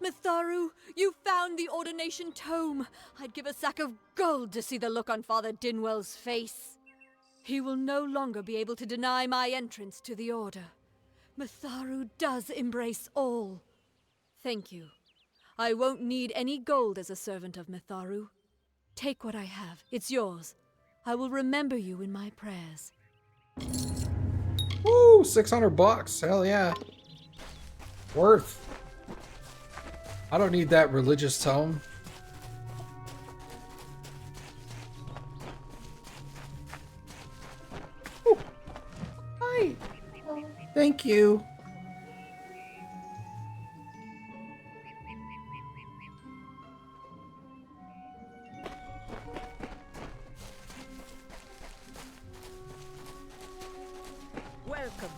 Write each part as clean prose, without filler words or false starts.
Mitharu, you found the ordination tome. I'd give a sack of gold to see the look on Father Dinwell's face. He will no longer be able to deny my entrance to the Order. Mitharu does embrace all. Thank you. I won't need any gold as a servant of Mitharu. Take what I have. It's yours. I will remember you in my prayers. Woo! 600 bucks. Hell yeah. Worth. I don't need that religious tome. Ooh. Hi. Thank you. Welcome.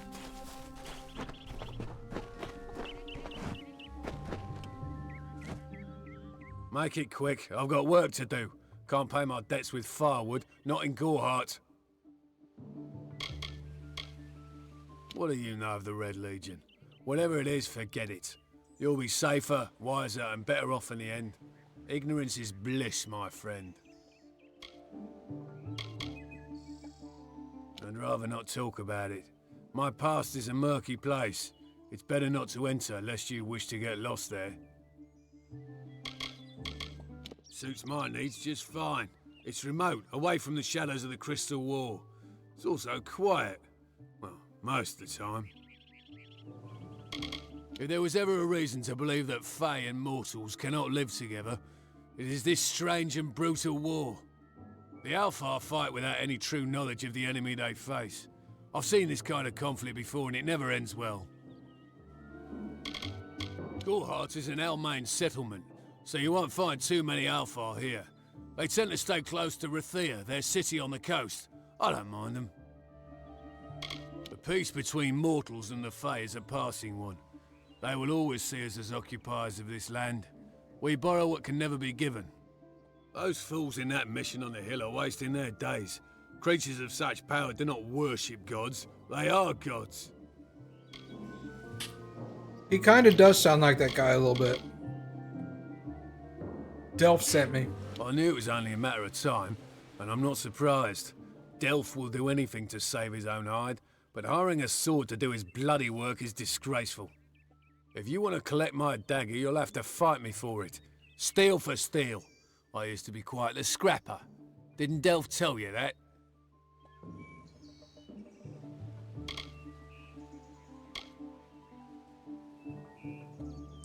Make it quick. I've got work to do. Can't pay my debts with firewood, not in Gorehart. What do you know of the Red Legion? Whatever it is, forget it. You'll be safer, wiser, and better off in the end. Ignorance is bliss, my friend. I'd rather not talk about it. My past is a murky place. It's better not to enter, lest you wish to get lost there. Suits my needs just fine. It's remote, away from the shadows of the Crystal War. It's also quiet. Well, most of the time. If there was ever a reason to believe that Fae and mortals cannot live together, it is this strange and brutal war. The Alpha fight without any true knowledge of the enemy they face. I've seen this kind of conflict before and it never ends well. Gorehart is an Almain settlement, so you won't find too many Alpha here. They tend to stay close to Rathia, their city on the coast. I don't mind them. The peace between mortals and the Fae is a passing one. They will always see us as occupiers of this land. We borrow what can never be given. Those fools in that mission on the hill are wasting their days. Creatures of such power do not worship gods. They are gods. He kind of does sound like that guy a little bit. Delph sent me. I knew it was only a matter of time, and I'm not surprised. Delph will do anything to save his own hide, but hiring a sword to do his bloody work is disgraceful. If you want to collect my dagger, you'll have to fight me for it. Steel for steel. I used to be quite the scrapper. Didn't Delph tell you that?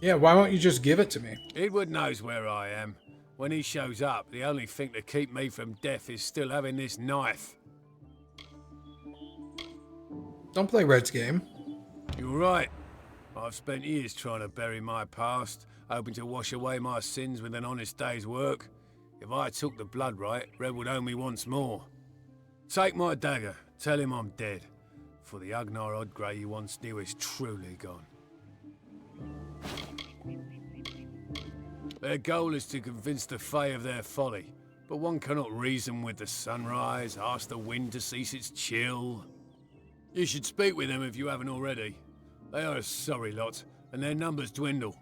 Yeah, why won't you just give it to me? Edward knows where I am. When he shows up, the only thing to keep me from death is still having this knife. Don't play Red's game. You're right. I've spent years trying to bury my past, hoping to wash away my sins with an honest day's work. If I took the blood right, Red would owe me once more. Take my dagger, tell him I'm dead, for the Agnar Odgrey you once knew is truly gone. Their goal is to convince the Fae of their folly, but one cannot reason with the sunrise, ask the wind to cease its chill. You should speak with them if you haven't already. They are a sorry lot, and their numbers dwindle.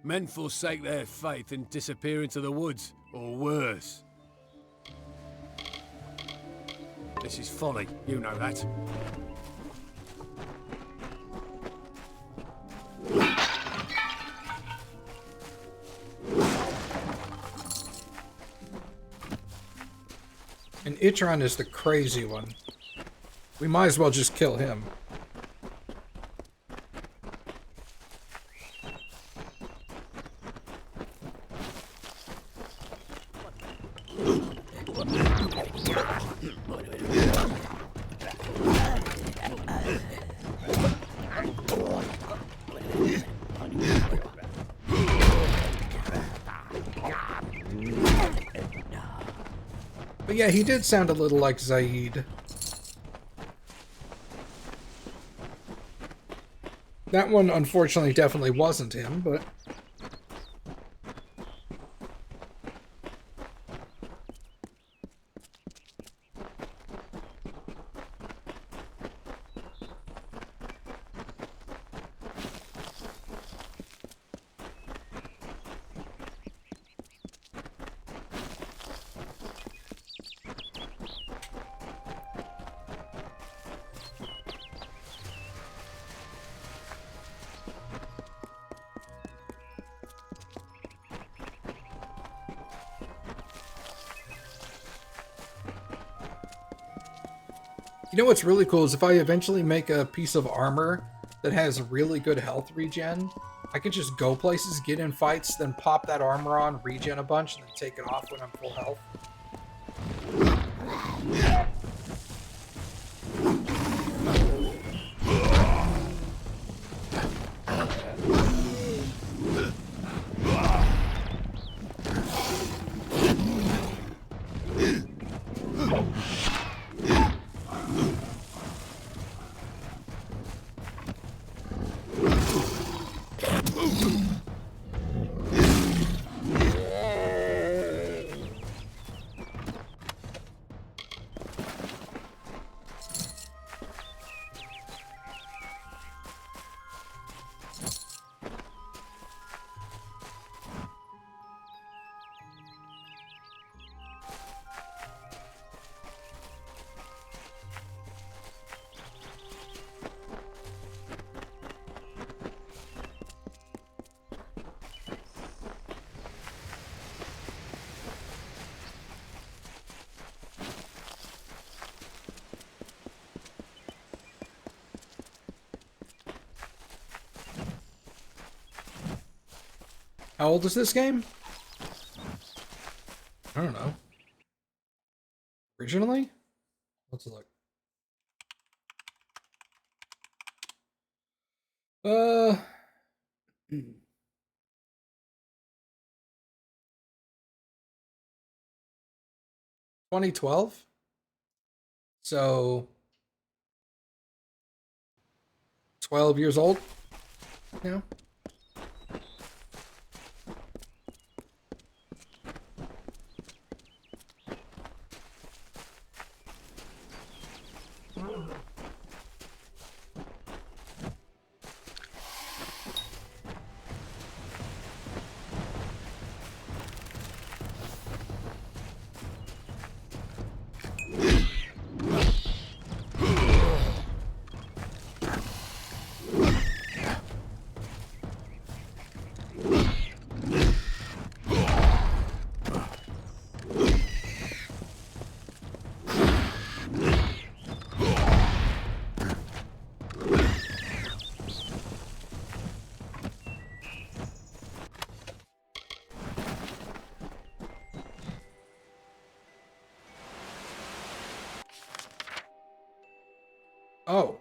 Men forsake their faith and disappear into the woods, or worse. This is folly, you know that. And Itron is the crazy one. We might as well just kill him. But yeah, he did sound a little like Zaid. That one, unfortunately, definitely wasn't him, but... You know what's really cool is if I eventually make a piece of armor that has really good health regen, I can just go places, get in fights, then pop that armor on, regen a bunch, and then take it off when I'm full health. How old is this game? I don't know. Originally? Let's look. 2012? So 12 years old now? Oh.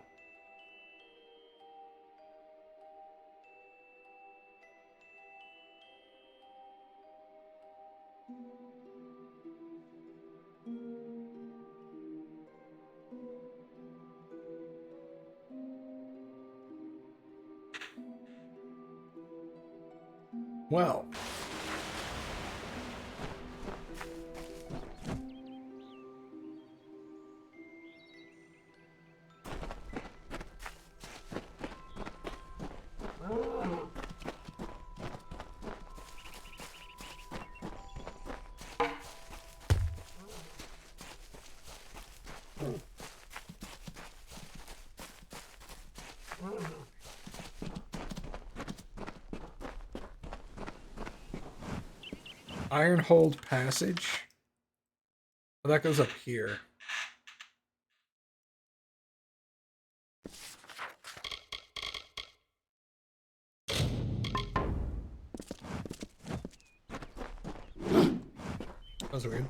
Well. Ironhold Passage. Oh, that goes up here. That was weird.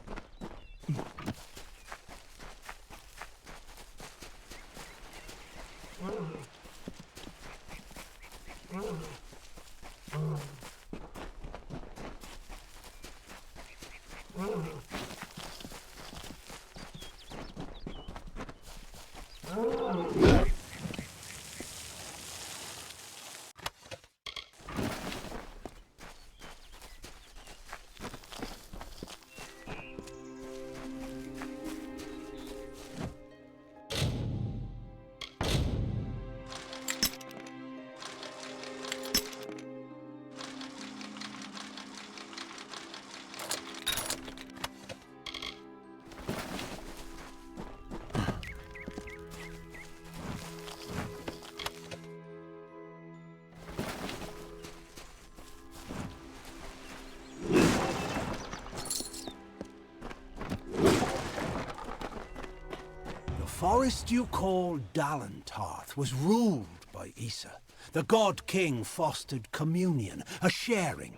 forest you call Dalentarth was ruled by Issa. The god-king fostered communion, a sharing.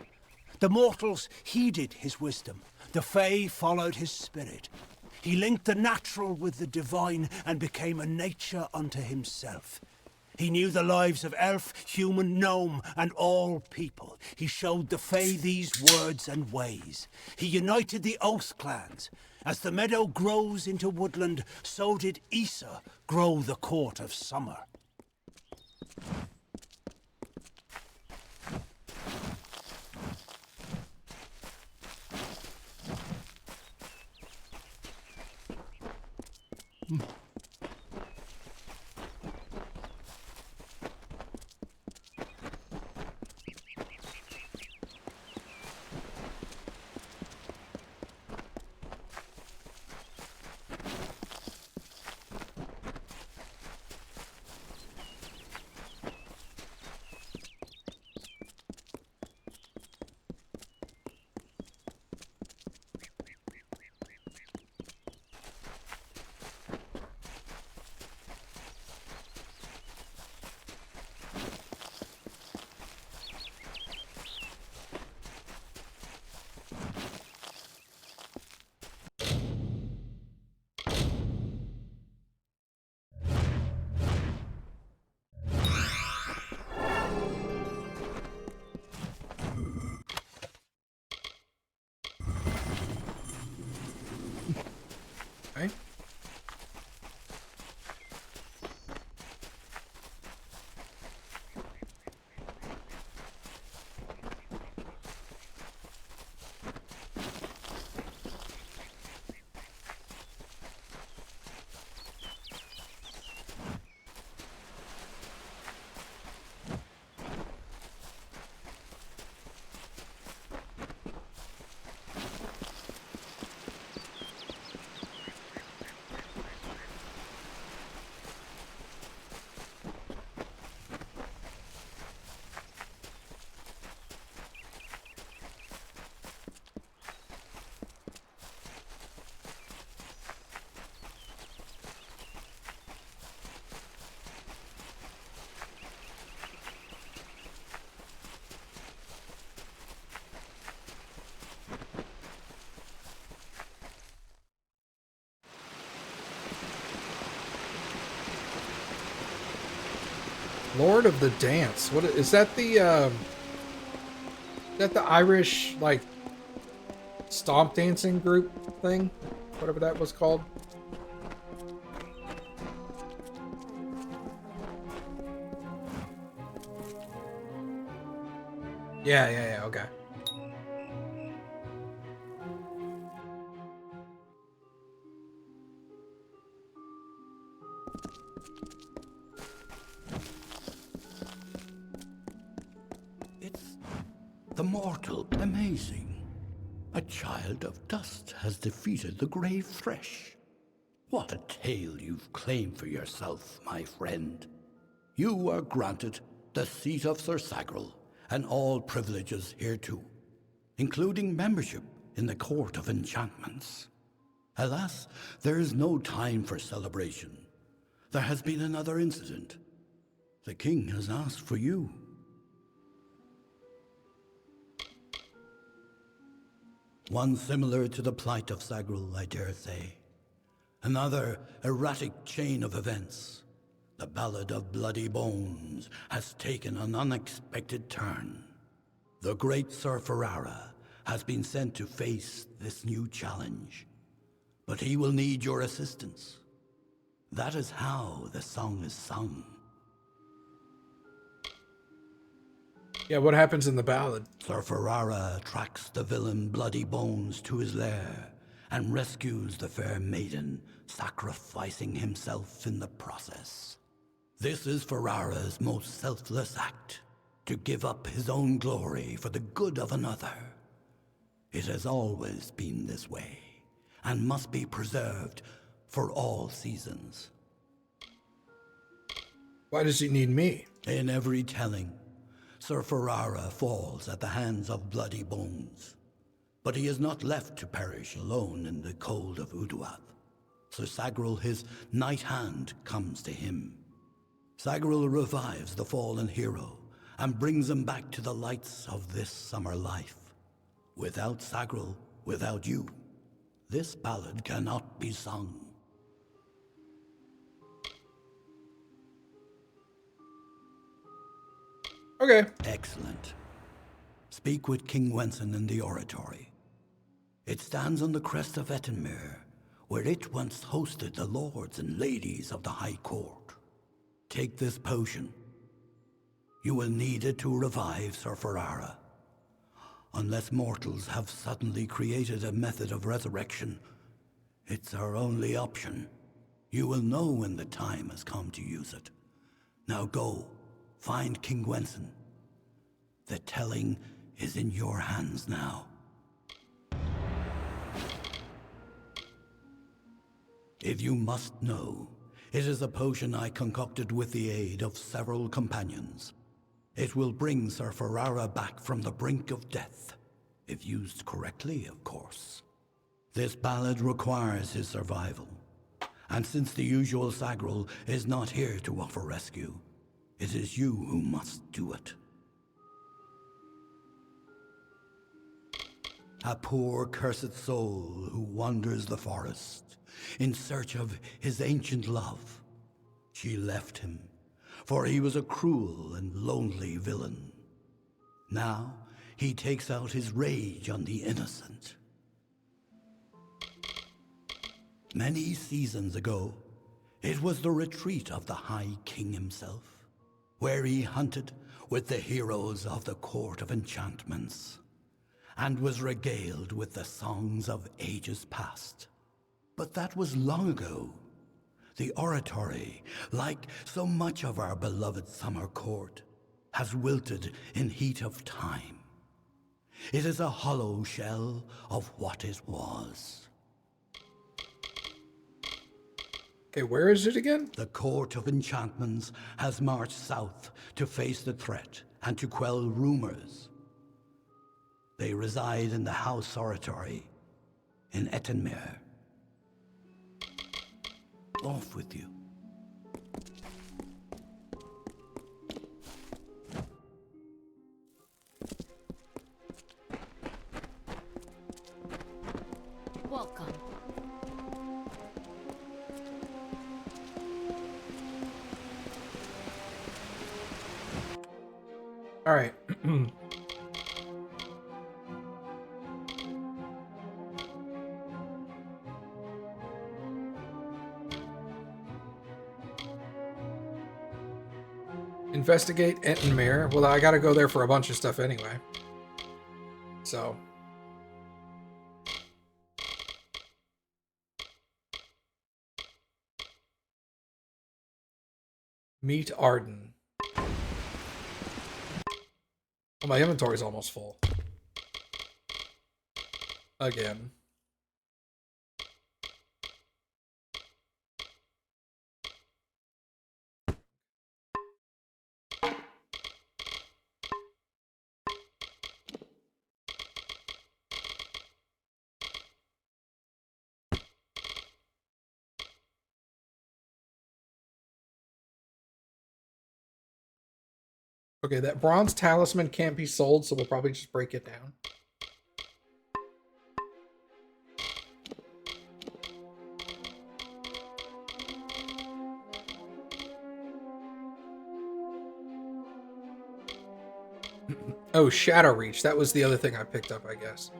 The mortals heeded his wisdom. The Fae followed his spirit. He linked the natural with the divine and became a nature unto himself. He knew the lives of elf, human, gnome, and all people. He showed the Fae these words and ways. He united the Oath clans. As the meadow grows into woodland, so did Issa grow the court of summer. Okay. Lord of the Dance. What is that? Is that the Irish like stomp dancing group thing? Whatever that was called. Yeah, okay. The mortal, amazing. A child of dust has defeated the grave thresh. What a tale you've claimed for yourself, my friend. You are granted the seat of Sir Sagrel and all privileges hereto, including membership in the Court of Enchantments. Alas, there is no time for celebration. There has been another incident. The king has asked for you. One similar to the plight of Sagril, I dare say. Another erratic chain of events. The Ballad of Bloody Bones has taken an unexpected turn. The great Sir Ferrara has been sent to face this new challenge. But he will need your assistance. That is how the song is sung. Yeah, what happens in the ballad? Sir Ferrara tracks the villain Bloody Bones to his lair and rescues the fair maiden, sacrificing himself in the process. This is Ferrara's most selfless act, to give up his own glory for the good of another. It has always been this way, and must be preserved for all seasons. Why does he need me? In every telling, Sir Ferrara falls at the hands of Bloody Bones. But he is not left to perish alone in the cold of Uduath. Sir Sagril, his night hand, comes to him. Sagril revives the fallen hero and brings him back to the lights of this summer life. Without Sagril, without you, this ballad cannot be sung. Okay. Excellent. Speak with King Wenson in the oratory. It stands on the crest of Ettenmere, where it once hosted the lords and ladies of the High Court. Take this potion. You will need it to revive Sir Ferrara. Unless mortals have suddenly created a method of resurrection, it's our only option. You will know when the time has come to use it. Now go, find King Wenson. The telling is in your hands now. If you must know, it is a potion I concocted with the aid of several companions. It will bring Sir Ferrara back from the brink of death, if used correctly, of course. This ballad requires his survival, and since the usual Sagril is not here to offer rescue, it is you who must do it. A poor cursed soul who wanders the forest in search of his ancient love. She left him, for he was a cruel and lonely villain. Now he takes out his rage on the innocent. Many seasons ago, it was the retreat of the High King himself, where he hunted with the heroes of the Court of Enchantments, and was regaled with the songs of ages past. But that was long ago. The oratory, like so much of our beloved summer court, has wilted in heat of time. It is a hollow shell of what it was. Okay, where is it again? The Court of Enchantments has marched south to face the threat and to quell rumors. They reside in the House Oratory in Ettenmere. Off with you. Welcome. All right. Investigate Ettenmere. Well, I gotta go there for a bunch of stuff anyway. So. Meet Arden. Oh, my inventory's almost full. Again. Okay, that bronze talisman can't be sold, so we'll probably just break it down. Oh, Shadow Reach. That was the other thing I picked up, I guess.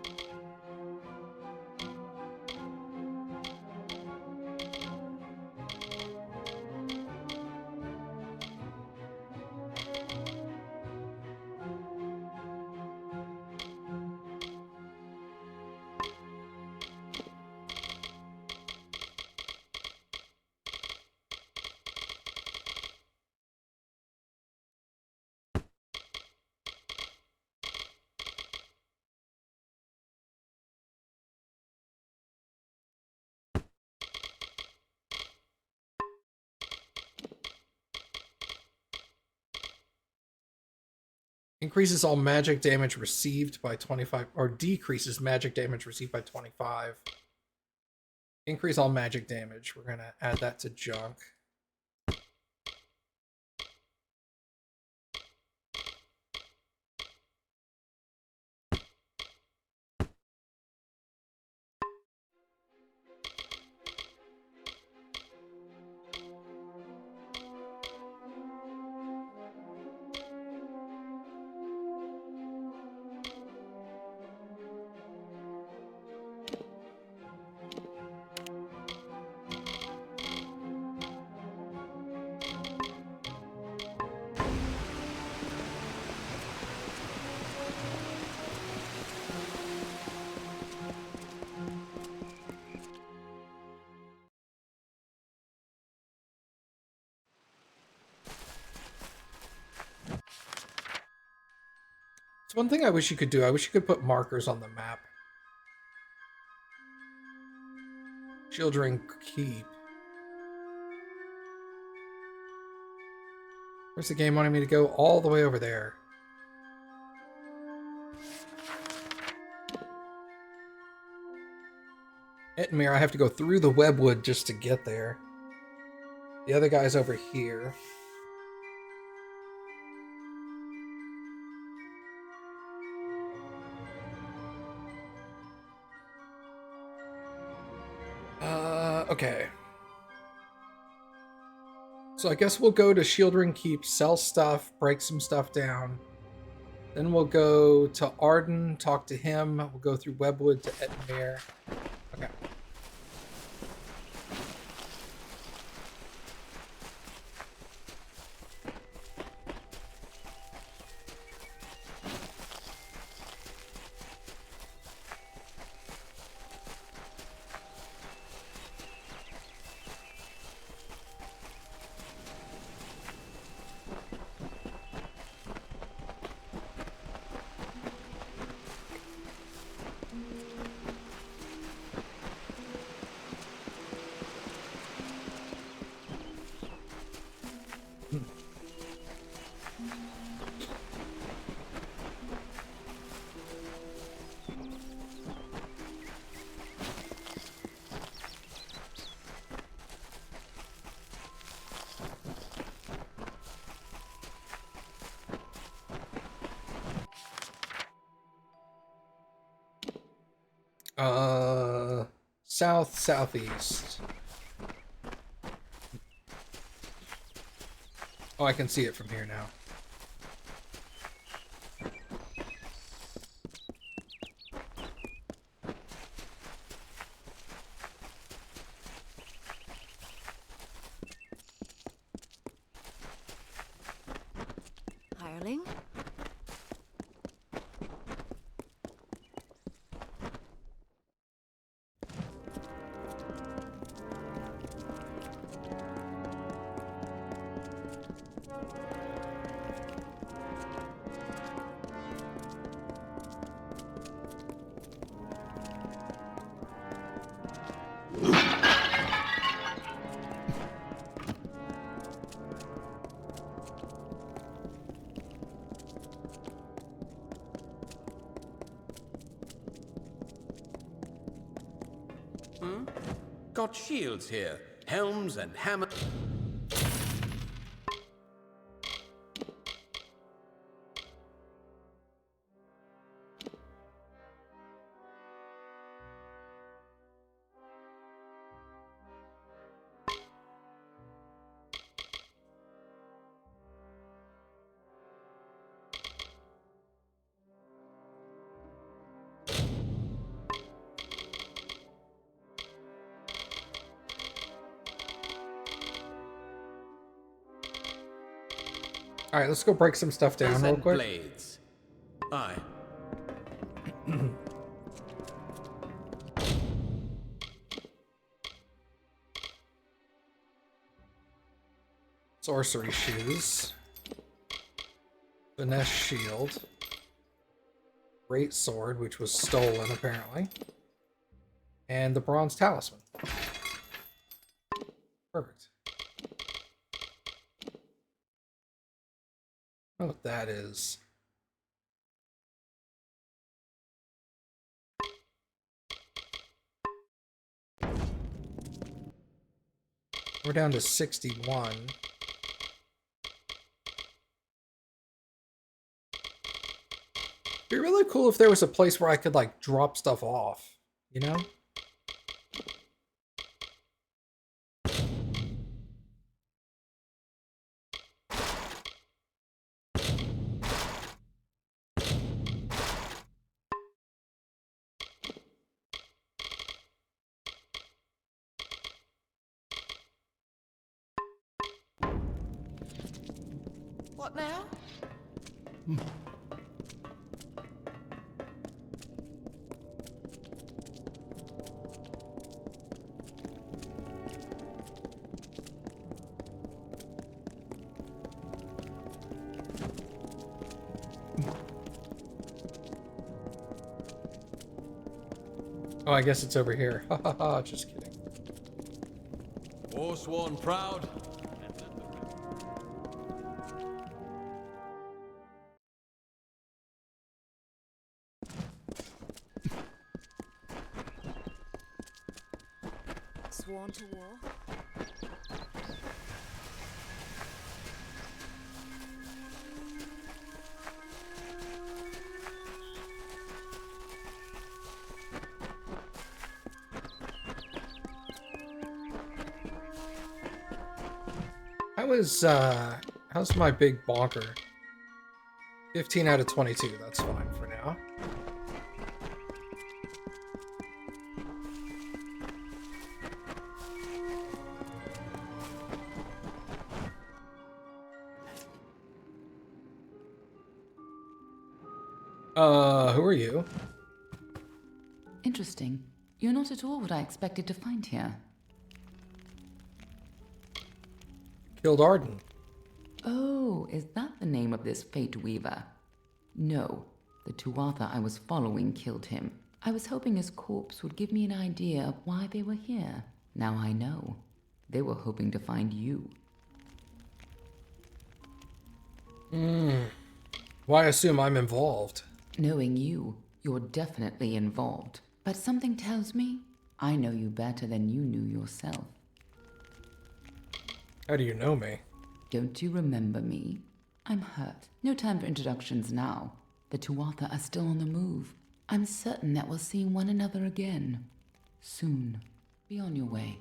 Increases all magic damage received by 25, or decreases magic damage received by 25. Increase all magic damage. We're gonna add that to junk. So one thing I wish you could do, I wish you could put markers on the map. Children Keep. Where's the game wanting me to go? All the way over there. Ettenmere, I have to go through the webwood just to get there. The other guy's over here. Okay. So I guess we'll go to Shieldring Keep, sell stuff, break some stuff down. Then we'll go to Arden, talk to him. We'll go through Webwood to Ettenmere. Okay. South, southeast. Oh, I can see it from here now. Hireling? Got shields here, helms and hammers. All right, let's go break some stuff down real quick. Blades. Aye. Sorcery shoes. Finesse shield. Great sword, which was stolen apparently. And the bronze talisman. Perfect. I don't know what that is. We're down to 61. It'd be really cool if there was a place where I could, like, drop stuff off, you know? What now? Oh, I guess it's over here. Ha ha ha, just kidding. Forsworn proud. Sworn to war? How's my big bonker? 15 out of 22, that's fine for now. Who are you? Interesting. You're not at all what I expected to find here. Killed Arden. Oh, is that the name of this Fate Weaver? No, the Tuatha I was following killed him. I was hoping his corpse would give me an idea of why they were here. Now I know. They were hoping to find you. Why assume I'm involved? Knowing you, you're definitely involved. But something tells me I know you better than you knew yourself. How do you know me? Don't you remember me? I'm hurt. No time for introductions now. The Tuatha are still on the move. I'm certain that we'll see one another again. Soon. Be on your way.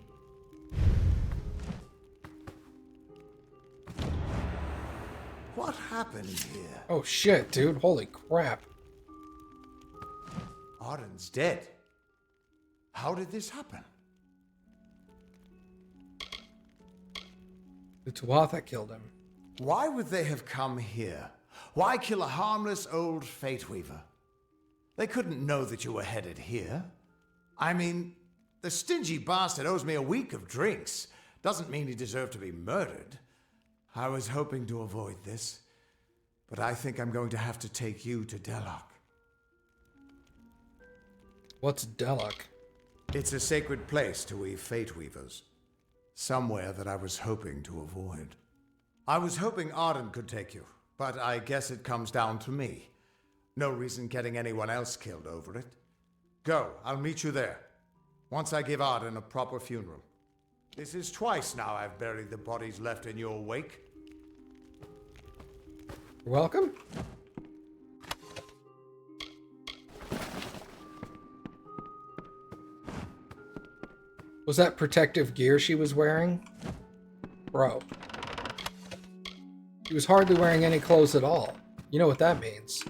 What happened here? Oh shit, dude. Holy crap. Arden's dead. How did this happen? The Tuatha killed him. Why would they have come here? Why kill a harmless old Fate Weaver? They couldn't know that you were headed here. I mean, the stingy bastard owes me a week of drinks. Doesn't mean he deserved to be murdered. I was hoping to avoid this, but I think I'm going to have to take you to Delok. What's Delok? It's a sacred place to we Fate Weavers. Somewhere that I was hoping to avoid. I was hoping Arden could take you, but I guess it comes down to me. No reason getting anyone else killed over it. Go, I'll meet you there. Once I give Arden a proper funeral. This is twice now I've buried the bodies left in your wake. You're welcome. Was that protective gear she was wearing? Bro. She was hardly wearing any clothes at all. You know what that means.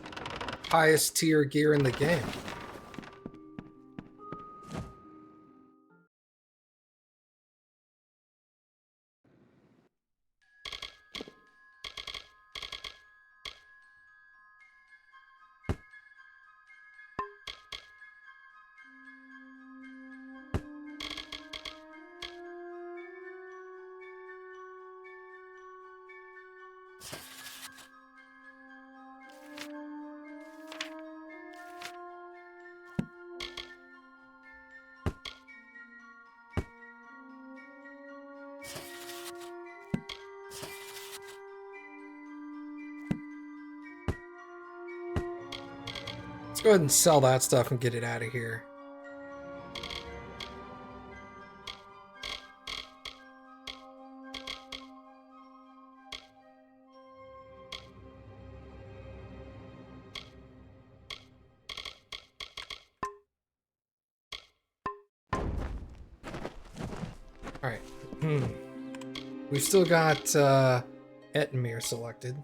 Highest tier gear in the game. Let's go ahead and sell that stuff and get it out of here. Alright. We've still got Ettenmere selected.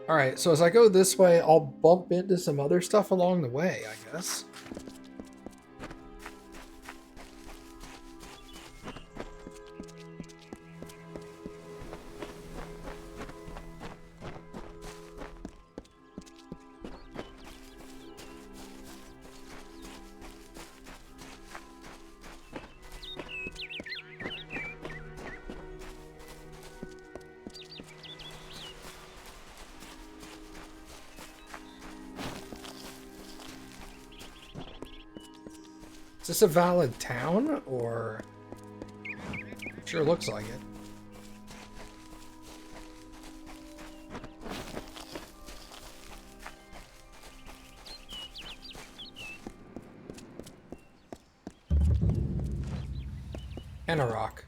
Alright, so as I go this way, I'll bump into some other stuff along the way, I guess. Is this a valid town, or... Sure looks like it. And a rock.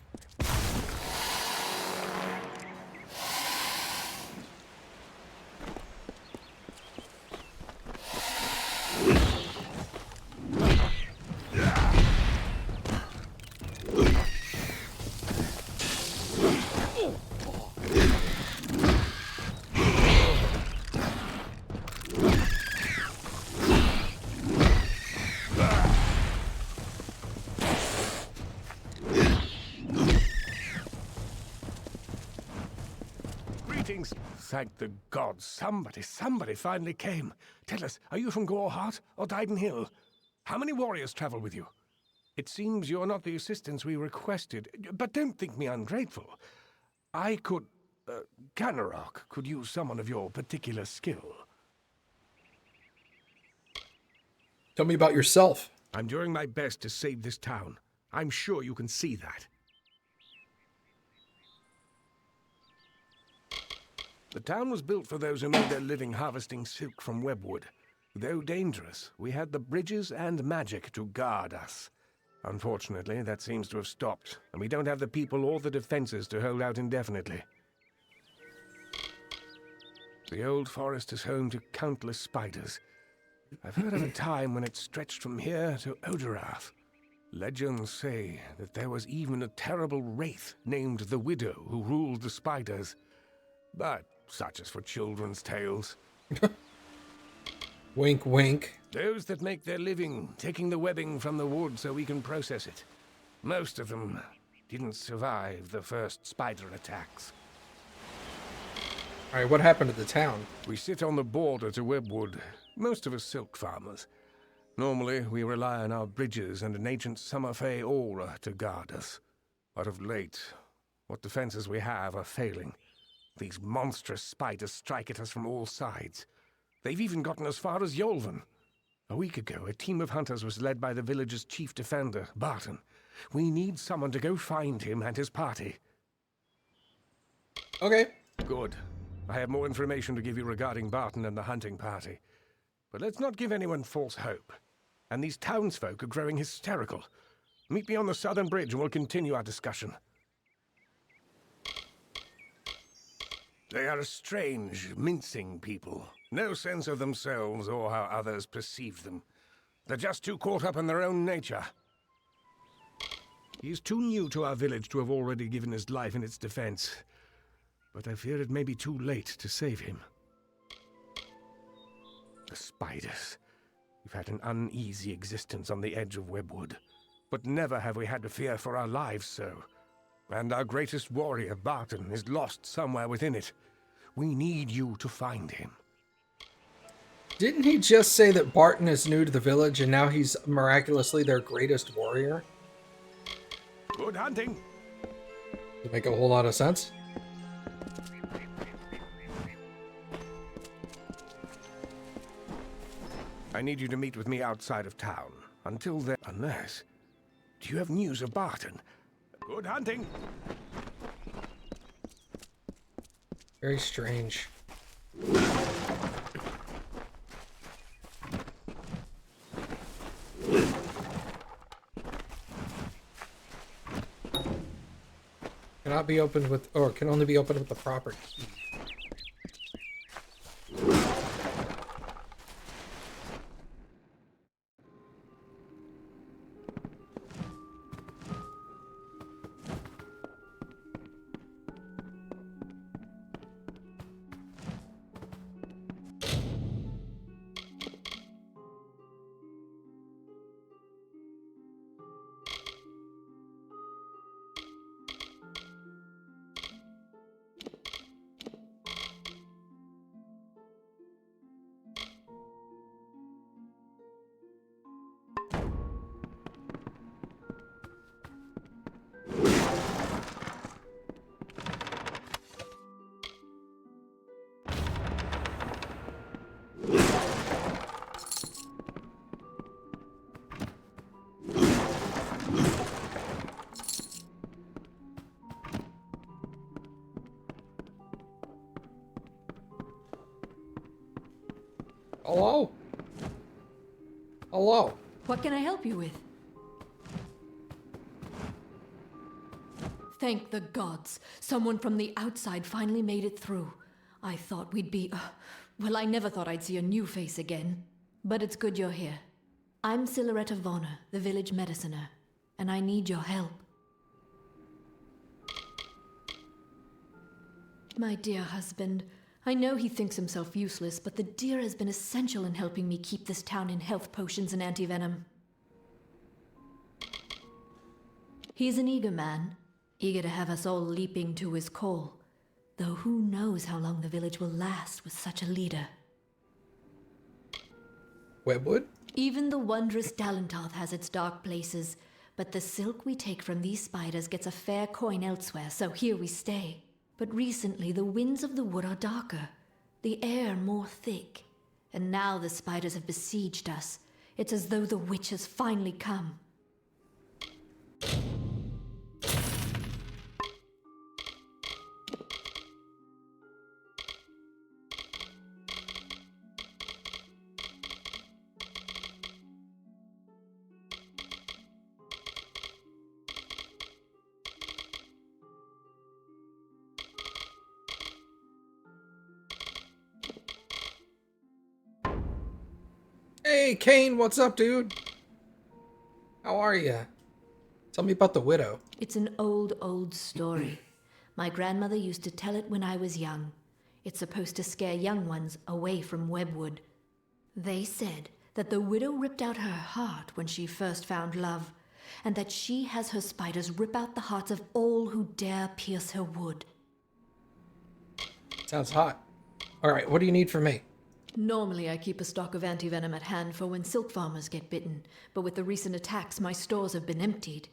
Thank the gods, somebody finally came. Tell us, are you from Goreheart or Dyden Hill? How many warriors travel with you? It seems you're not the assistance we requested, but don't think me ungrateful. I could... Ganarok could use someone of your particular skill. Tell me about yourself. I'm doing my best to save this town. I'm sure you can see that. The town was built for those who made their living harvesting silk from webwood. Though dangerous, we had the bridges and magic to guard us. Unfortunately, that seems to have stopped, and we don't have the people or the defenses to hold out indefinitely. The old forest is home to countless spiders. I've heard of a time when it stretched from here to Oderath. Legends say that there was even a terrible wraith named the Widow who ruled the spiders. But such is for children's tales. Wink, wink. Those that make their living taking the webbing from the wood so we can process it. Most of them didn't survive the first spider attacks. Alright, what happened to the town? We sit on the border to Webwood, most of us silk farmers. Normally, we rely on our bridges and an ancient Summerfey aura to guard us. But of late, what defenses we have are failing. These monstrous spiders strike at us from all sides. They've even gotten as far as Yolvan. A week ago, a team of hunters was led by the village's chief defender, Barton. We need someone to go find him and his party. Okay. Good. I have more information to give you regarding Barton and the hunting party. But let's not give anyone false hope. And these townsfolk are growing hysterical. Meet me on the southern bridge and we'll continue our discussion. They are a strange, mincing people. No sense of themselves or how others perceive them. They're just too caught up in their own nature. He's too new to our village to have already given his life in its defense. But I fear it may be too late to save him. The spiders. We've had an uneasy existence on the edge of Webwood. But never have we had to fear for our lives so. And our greatest warrior, Barton, is lost somewhere within it. We need you to find him. Didn't he just say that Barton is new to the village and now he's miraculously their greatest warrior? Good hunting. Does make a whole lot of sense. I need you to meet with me outside of town. Until then, unless... Do you have news of Barton? Good hunting. Very strange. Cannot be opened with, or can only be opened with the proper key. Hello? Hello? What can I help you with? Thank the gods. Someone from the outside finally made it through. I thought we'd be... well, I never thought I'd see a new face again. But it's good you're here. I'm Silhouette Vonner, the village mediciner, and I need your help. My dear husband, I know he thinks himself useless, but the deer has been essential in helping me keep this town in health potions and anti-venom. He's an eager man, eager to have us all leaping to his call. Though who knows how long the village will last with such a leader. Webwood? Even the wondrous Dalentarth has its dark places, but the silk we take from these spiders gets a fair coin elsewhere, so here we stay. But recently the winds of the wood are darker, the air more thick, and now the spiders have besieged us. It's as though the witch has finally come. Hey, Kane, what's up, dude? How are ya? Tell me about the widow. It's an old story. My grandmother used to tell it when I was young. It's supposed to scare young ones away from Webwood. They said that the widow ripped out her heart when she first found love, and that she has her spiders rip out the hearts of all who dare pierce her wood. Sounds hot. Alright, what do you need from me? Normally I keep a stock of anti-venom at hand for when silk farmers get bitten, but with the recent attacks my stores have been emptied.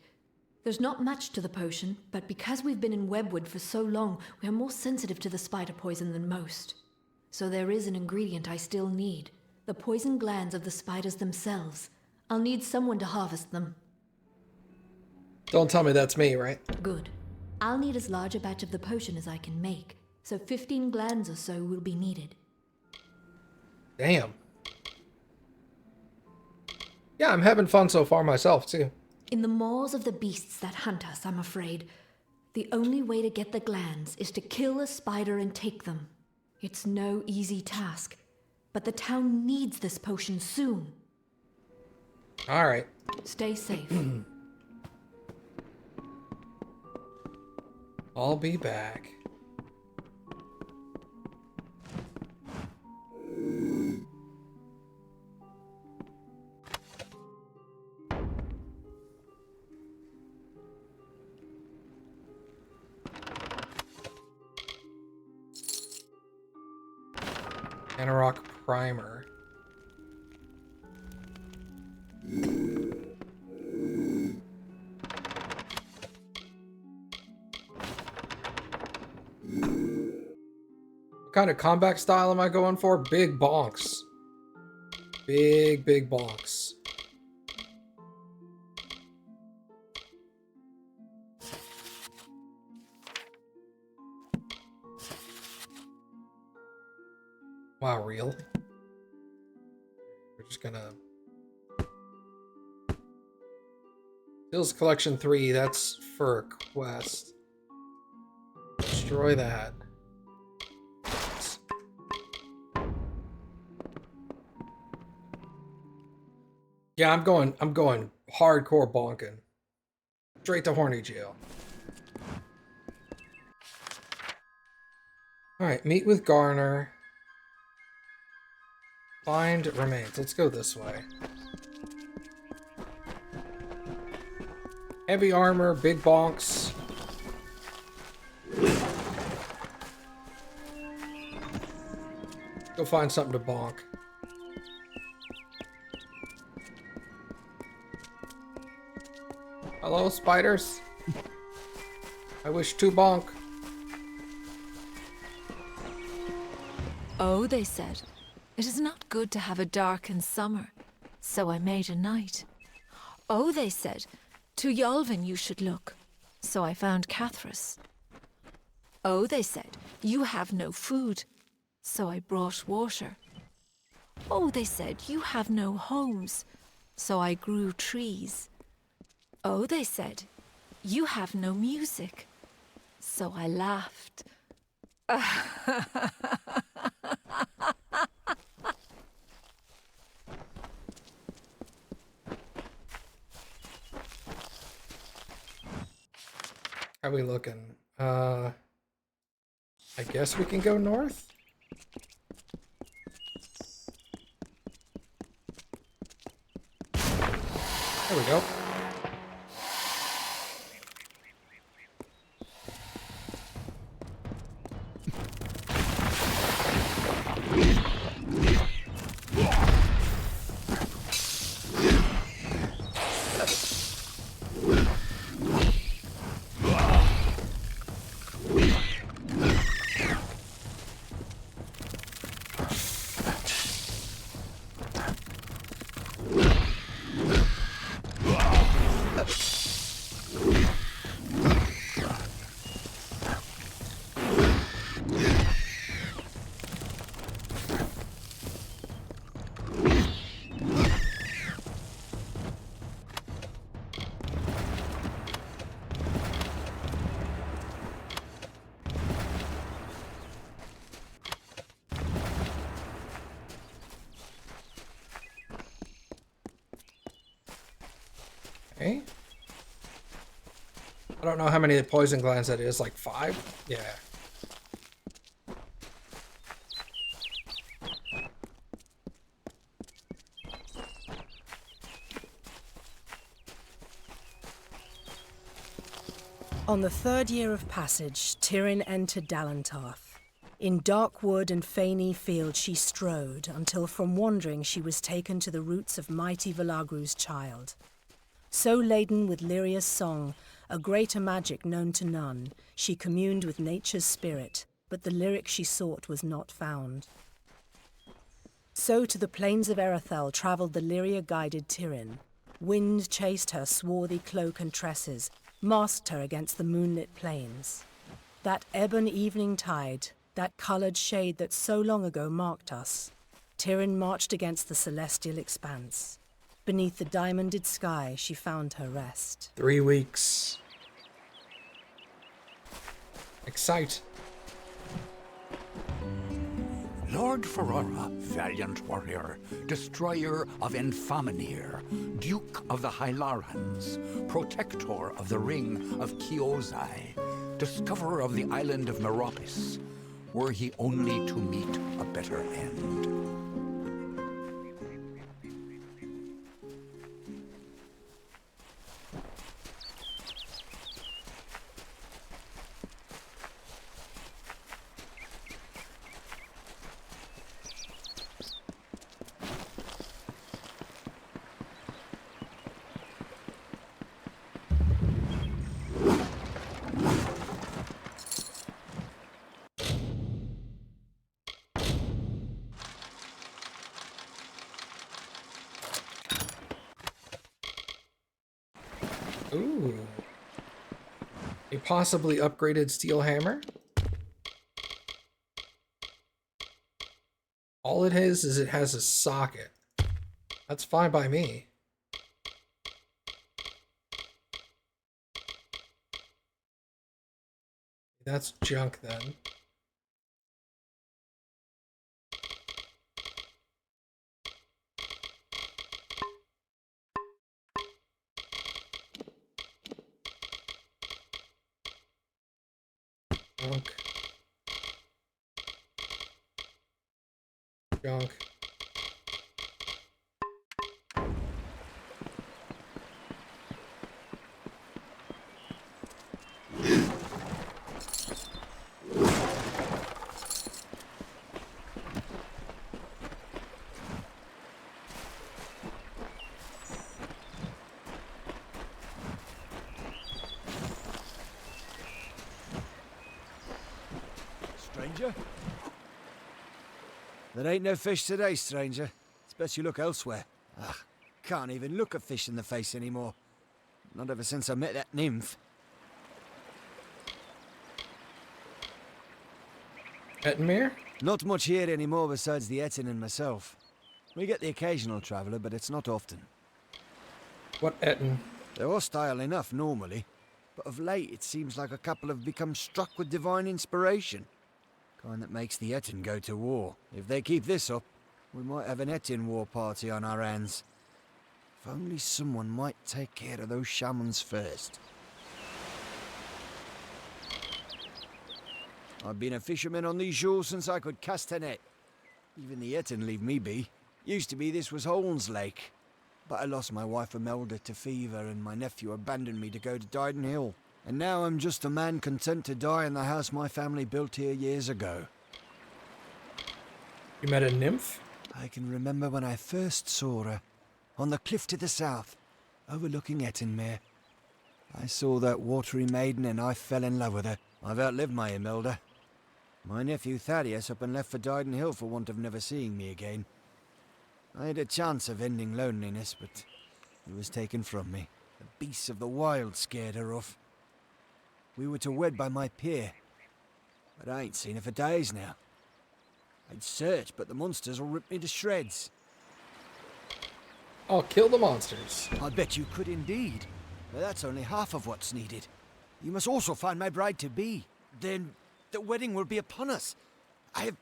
There's not much to the potion, but because we've been in Webwood for so long, we are more sensitive to the spider poison than most. So there is an ingredient I still need, the poison glands of the spiders themselves. I'll need someone to harvest them. Don't tell me that's me, right? Good. I'll need as large a batch of the potion as I can make, so 15 glands or so will be needed. Damn. Yeah, I'm having fun so far myself, too. In the maws of the beasts that hunt us, I'm afraid. The only way to get the glands is to kill a spider and take them. It's no easy task, but the town needs this potion soon. Alright. Stay safe. I'll be back. Anorak primer. What kind of combat style am I going for? Big bonks. Big bonks. Wow, real? We're just gonna... Skills Collection 3, that's for a quest. Destroy that. Yeah, I'm going hardcore bonking. Straight to horny jail. Alright, meet with Garner. Find remains. Let's go this way. Heavy armor, big bonks. Go find something to bonk. Hello, spiders. I wish to bonk. Oh, they said, it is not good to have a darkened summer, so I made a night. Oh, they said, to Yolvin you should look, so I found Cathras. Oh, they said, you have no food, so I brought water. Oh, they said, you have no homes. So I grew trees. Oh, they said, you have no music. So I laughed. How are we looking? I guess we can go north? There we go. Okay. I don't know how many poison glands that is, like 5? Yeah. On the 3rd year of passage, Tyrion entered Dalantarth. In dark wood and fany field she strode, until from wandering she was taken to the roots of mighty Velagru's child. So laden with Lyria's song, a greater magic known to none, she communed with nature's spirit, but the lyric she sought was not found. So to the plains of Erethel travelled the Lyria-guided Tyrion. Wind chased her swarthy cloak and tresses, masked her against the moonlit plains. That ebon evening tide, that coloured shade that so long ago marked us, Tyrion marched against the celestial expanse. Beneath the diamonded sky, she found her rest. 3 weeks. Excite. Lord Ferrara, valiant warrior, destroyer of Infaminir, Duke of the Hylarans, protector of the Ring of Chiozai, discoverer of the island of Meropis, were he only to meet a better end. Ooh. A possibly upgraded steel hammer? All it is it has a socket. That's fine by me. That's junk then. Junk. Junk. Stranger? There ain't no fish today, stranger. It's best you look elsewhere. Ugh, can't even look a fish in the face anymore. Not ever since I met that nymph. Ettenmere? Not much here anymore besides the Etten and myself. We get the occasional traveller, but it's not often. What Etten? They're hostile enough normally, but of late it seems like a couple have become struck with divine inspiration. Kind that makes the Etten go to war. If they keep this up, we might have an Etten war party on our hands. If only someone might take care of those shamans first. I've been a fisherman on these shores since I could cast a net. Even the Etten leave me be. Used to be this was Holmes Lake. But I lost my wife Imelda to fever and my nephew abandoned me to go to Dyden Hill. And now I'm just a man content to die in the house my family built here years ago. You met a nymph? I can remember when I first saw her. On the cliff to the south, overlooking Ettenmere. I saw that watery maiden and I fell in love with her. I've outlived my Imelda. My nephew Thaddeus up and left for Dyden Hill for want of never seeing me again. I had a chance of ending loneliness, but it was taken from me. The beasts of the wild scared her off. We were to wed by my pier, but I ain't seen her for days now. I'd searched, but the monsters will rip me to shreds. I'll kill the monsters. I bet you could indeed. But that's only half of what's needed. You must also find my bride-to-be. Then the wedding will be upon us. I've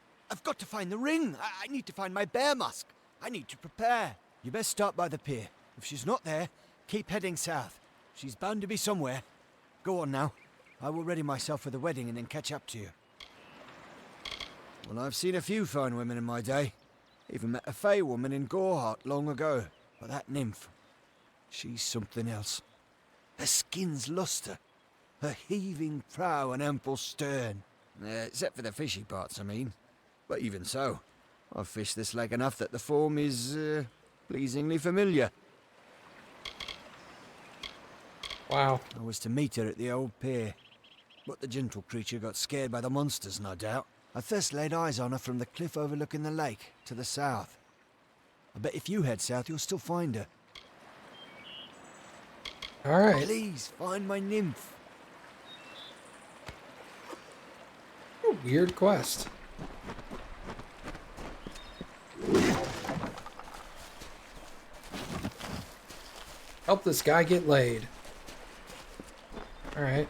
got to find the ring. I need to find my bear mask. I need to prepare. You best start by the pier. If she's not there, keep heading south. She's bound to be somewhere. Go on now. I will ready myself for the wedding and then catch up to you. Well, I've seen a few fine women in my day. Even met a fey woman in Gorehart long ago. But that nymph, she's something else. Her skin's lustre. Her heaving prow and ample stern. Except for the fishy parts, I mean. But even so, I've fished this lake enough that the form is, pleasingly familiar. Wow. I was to meet her at the old pier. But the gentle creature got scared by the monsters, no doubt. I first laid eyes on her from the cliff overlooking the lake, to the south. I bet if you head south, you'll still find her. Alright. Please, find my nymph. Weird quest. Help this guy get laid. Alright.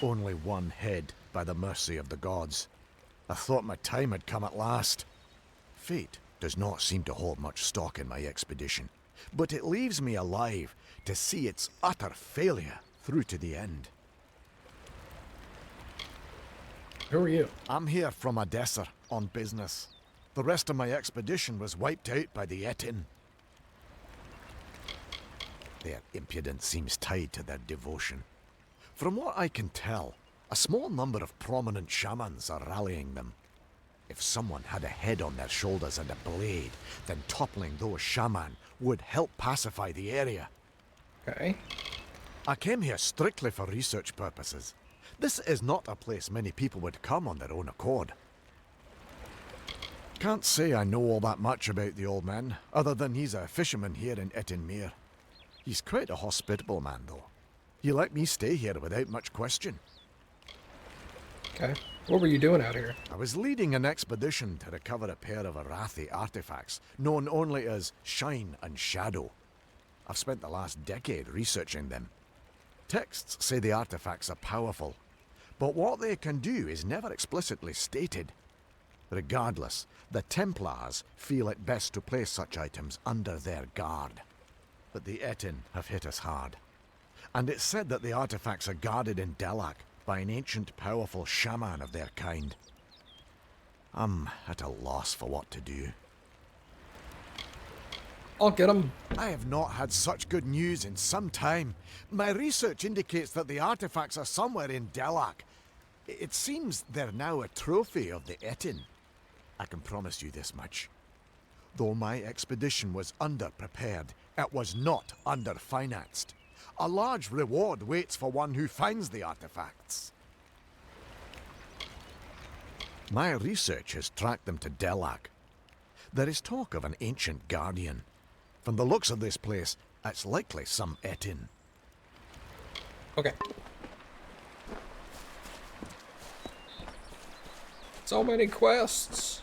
Only one head, by the mercy of the gods. I thought my time had come at last. Fate does not seem to hold much stock in my expedition, but it leaves me alive to see its utter failure through to the end. Who are you? I'm here from Odessa on business. The rest of my expedition was wiped out by the Etin. Their impudence seems tied to their devotion. From what I can tell, a small number of prominent shamans are rallying them. If someone had a head on their shoulders and a blade, then toppling those shaman would help pacify the area. Okay. I came here strictly for research purposes. This is not a place many people would come on their own accord. Can't say I know all that much about the old man, other than he's a fisherman here in Ettenmere. He's quite a hospitable man, though. He let me stay here without much question. Okay. What were you doing out here? I was leading an expedition to recover a pair of Arathi artifacts, known only as Shine and Shadow. I've spent the last decade researching them. Texts say the artifacts are powerful, but what they can do is never explicitly stated. Regardless, the Templars feel it best to place such items under their guard. But the Etin have hit us hard. And it's said that the artifacts are guarded in Delac by an ancient, powerful shaman of their kind. I'm at a loss for what to do. I'll get him. I have not had such good news in some time. My research indicates that the artifacts are somewhere in Delac. It seems they're now a trophy of the Etin. I can promise you this much. Though my expedition was underprepared, it was not underfinanced. A large reward waits for one who finds the artifacts. My research has tracked them to Delac. There is talk of an ancient guardian. From the looks of this place, It's likely some Etin. Okay. So many quests.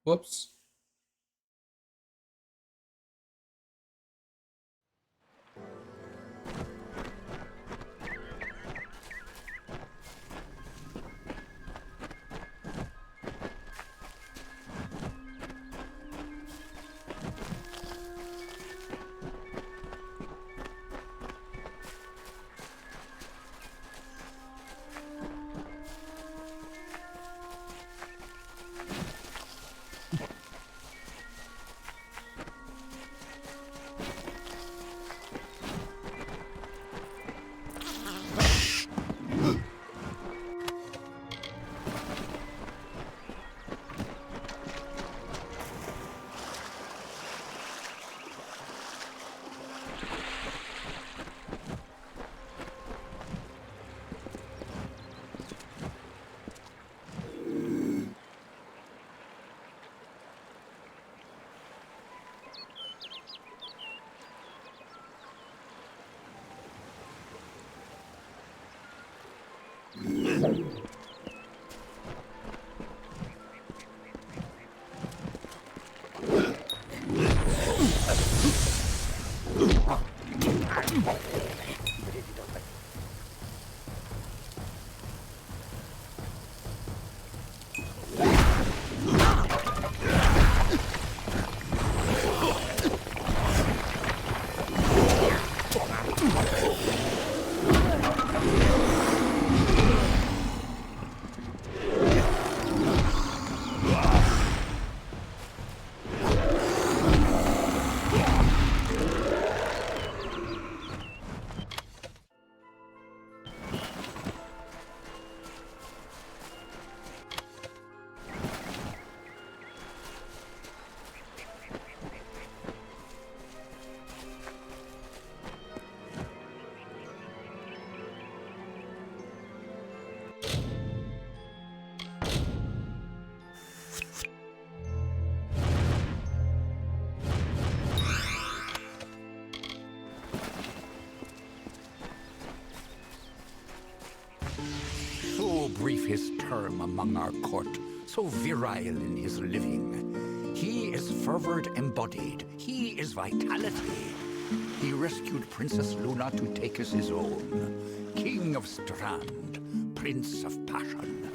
Whoops. term among our court, so virile in his living. He is fervor embodied. He is vitality. He rescued Princess Luna to take as his own. King of Strand, Prince of Passion.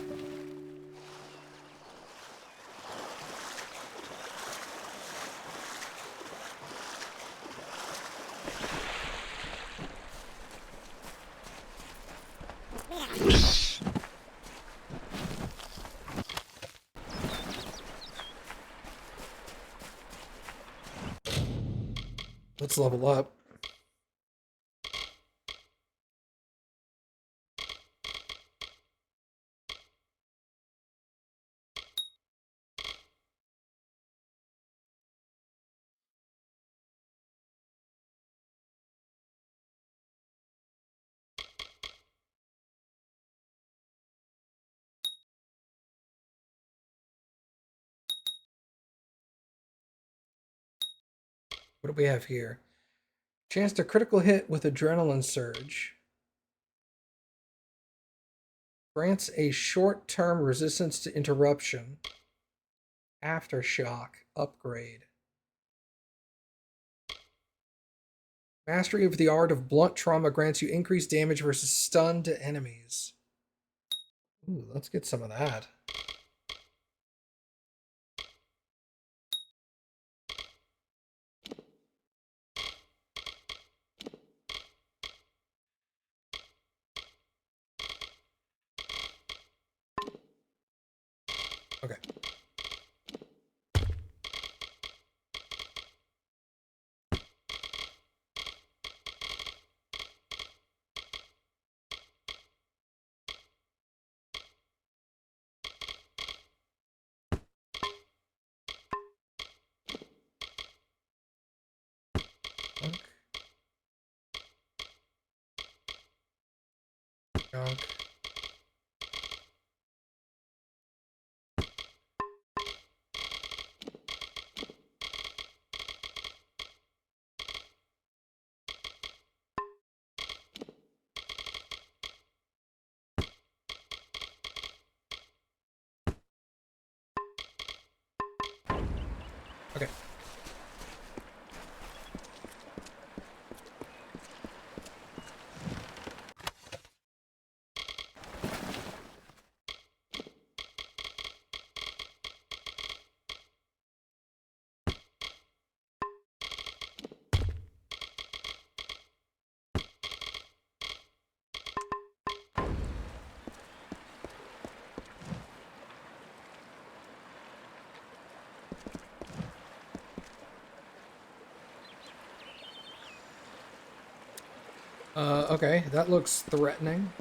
Let's level up. What do we have here? Chance to critical hit with adrenaline surge. Grants a short-term resistance to interruption. Aftershock upgrade. Mastery of the art of blunt trauma grants you increased damage versus stunned enemies. Ooh, let's get some of that. Okay. Junk. Okay. Okay, that looks threatening.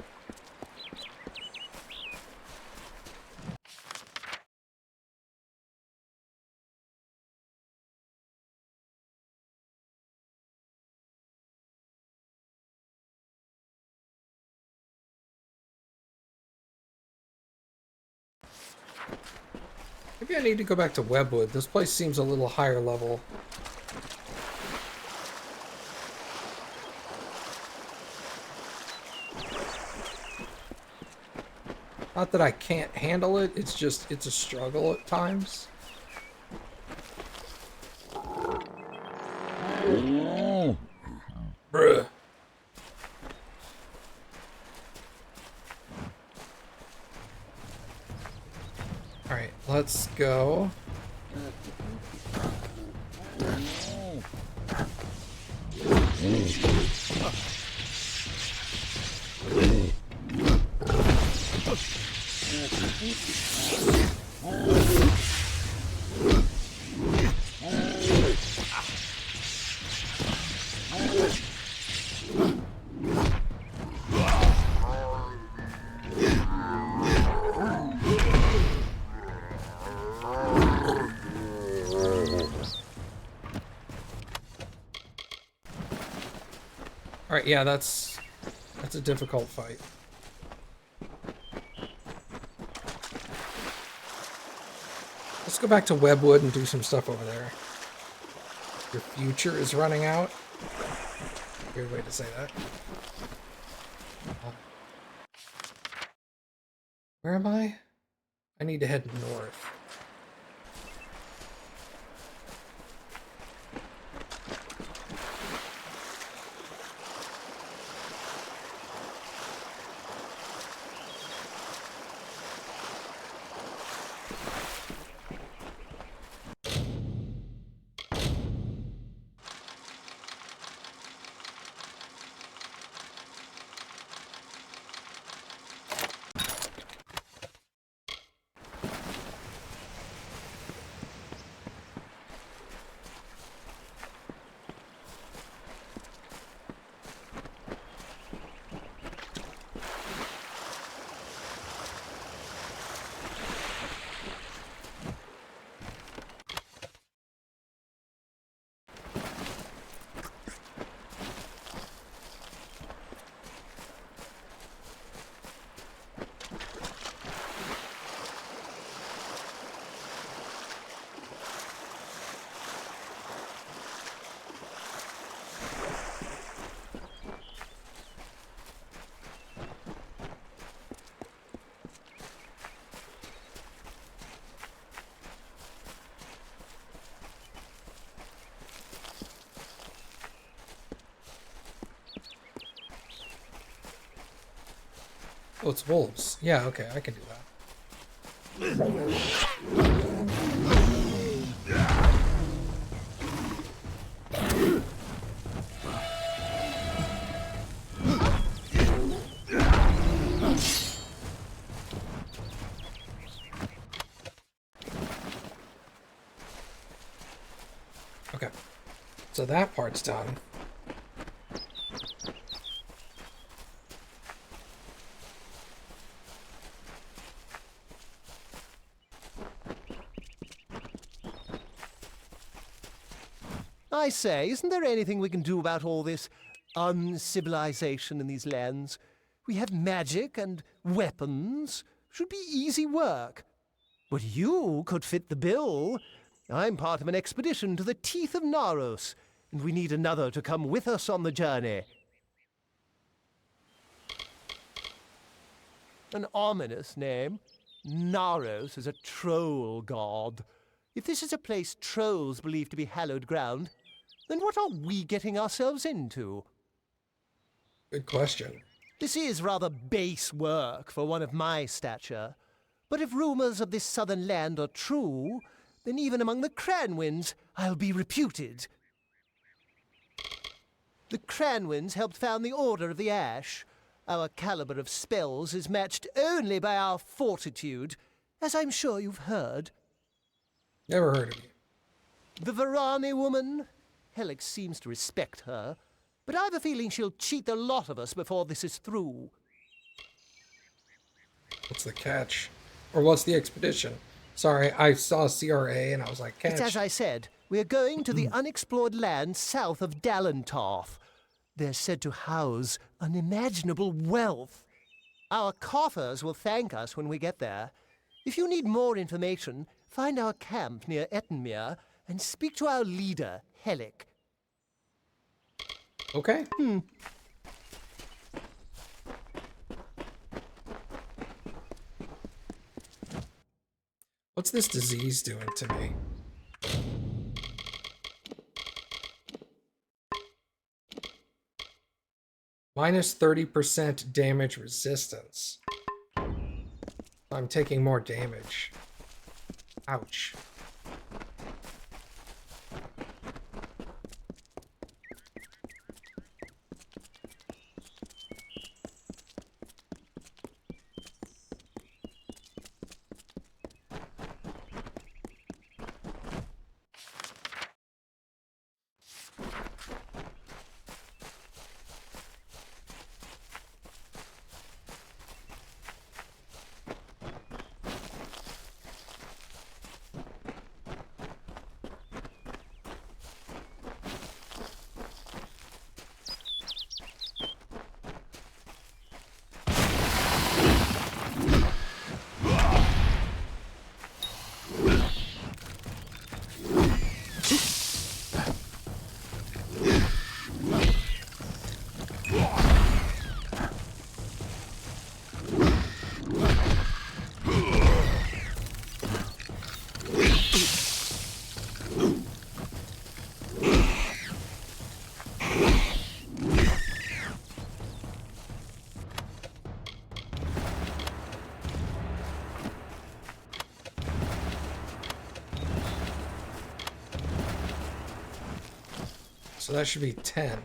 Maybe I need to go back to Webwood. This place seems a little higher level. Not that I can't handle it, it's just, it's a struggle at times. Bruh. Alright, let's go. Alright, yeah, that's a difficult fight. Let's go back to Webwood and do some stuff over there. Your future is running out. Weird way to say that. Where am I? I need to head north. Oh, it's wolves. Yeah, okay, I can do that. Okay, so that part's done. I say, isn't there anything we can do about all this uncivilization in these lands? We have magic and weapons. Should be easy work. But you could fit the bill. I'm part of an expedition to the teeth of Naros, and we need another to come with us on the journey. An ominous name. Naros is a troll god. If this is a place trolls believe to be hallowed ground, then what are we getting ourselves into? Good question. This is rather base work for one of my stature. But if rumors of this southern land are true, then even among the Cranwins, I'll be reputed. The Cranwins helped found the Order of the Ash. Our caliber of spells is matched only by our fortitude, as I'm sure you've heard. Never heard of you. The Varani woman? Helix seems to respect her, but I've a feeling she'll cheat the lot of us before this is through. What's the catch? Or what's the expedition? Sorry, I saw CRA and I was like, catch. It's as I said. We're going to the unexplored land south of Dalentarth. They're said to house unimaginable wealth. Our coffers will thank us when we get there. If you need more information, find our camp near Ettenmere and speak to our leader, Helic. Okay. What's this disease doing to me? Minus 30% damage resistance. I'm taking more damage. Ouch. So that should be 10.